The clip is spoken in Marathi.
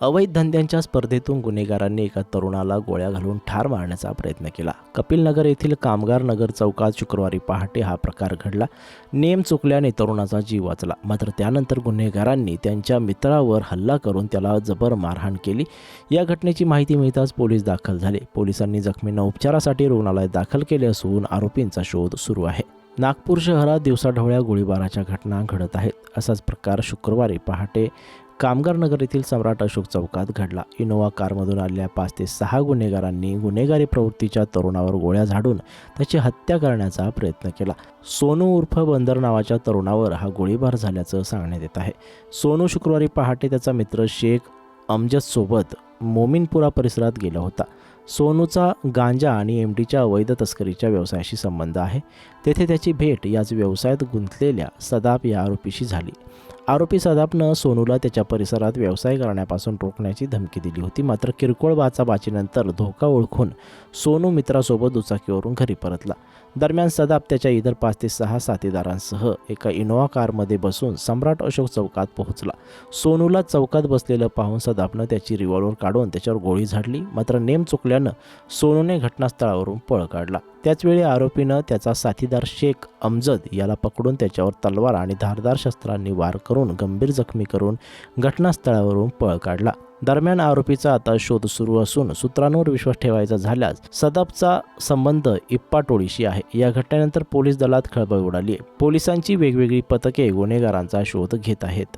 अवैध धंद्यांच्या स्पर्धेतून गुन्हेगारांनी एका तरुणाला गोळ्या घालून ठार मारण्याचा प्रयत्न केला। कपिलनगर येथील कामगार नगर चौकात शुक्रवारी पहाटे हा प्रकार घडला। नेम चुकल्याने तरुणाचा जीव वाचला, मात्र त्यानंतर गुन्हेगारांनी त्यांच्या मित्रावर हल्ला करून त्याला जबर मारहाण केली। या घटनेची माहिती मिळताच पोलीस दाखल झाले। पोलिसांनी जखमींना उपचारासाठी रुग्णालयात दाखल केले असून आरोपींचा शोध सुरू आहे। नागपूर शहरात दिवसाढवळ्या गोळीबाराच्या घटना घडत आहेत। असाच प्रकार शुक्रवारी पहाटे कामगार नगर येथील सम्राट अशोक चौकात घडला। इनोवा कारमधून आलेल्या 5 ते 6 गुन्हेगारांनी गुन्हेगारी प्रवृत्तीच्या तरुणावर गोळ्या झाडून त्याची हत्या करण्याचा प्रयत्न केला। सोनू उर्फ बंदर नावाच्या तरुणावर हा गोळीबार झाल्याचं सांगण्यात येत आहे। सोनू शुक्रवारी पहाटे त्याचा मित्र शेख अमजदसोबत मोमीनपुरा परिसरात गेला होता। सोनूचा गांजा आणि एमडीच्या अवैध तस्करीच्या व्यवसायाशी संबंध आहे। तेथे त्याची भेट याच व्यवसायात गुंतलेल्या सदाफ या आरोपीशी झाली। आरोपी सदाफनं सोनूला त्याच्या परिसरात व्यवसाय करण्यापासून रोखण्याची धमकी दिली होती, मात्र किरकोळ बाचाबाचीनंतर धोका ओळखून सोनू मित्रासोबत दुचाकीवरून घरी परतला। दरम्यान सदाफ त्याच्या इतर 5 ते 6 साथीदारांसह एका इनोवा कारमध्ये बसून सम्राट अशोक चौकात पोहोचला। सोनूला चौकात बसलेलं पाहून सदाफनं त्याची रिव्हॉल्वर काढून त्याच्यावर गोळी झाडली, मात्र नेम चुकल्यानं सोनूने घटनास्थळावरून पळ काढला। त्याचवेळी आरोपीनं त्याचा साथीदार शेख अमजद याला पकडून त्याच्यावर तलवार आणि धारदार शस्त्रांनी वार करून गंभीर जखमी करून घटनास्थळावरून पळ काढला। दरम्यान आरोपीचा आता शोध सुरू असून सूत्रांवर विश्वास ठेवायचा झाल्यास सदाफचा संबंध इप्पा टोळीशी आहे। या घटनेनंतर पोलीस दलात खळबळ उडाली आहे। पोलिसांची वेगवेगळी पथके गुन्हेगारांचा शोध घेत आहेत।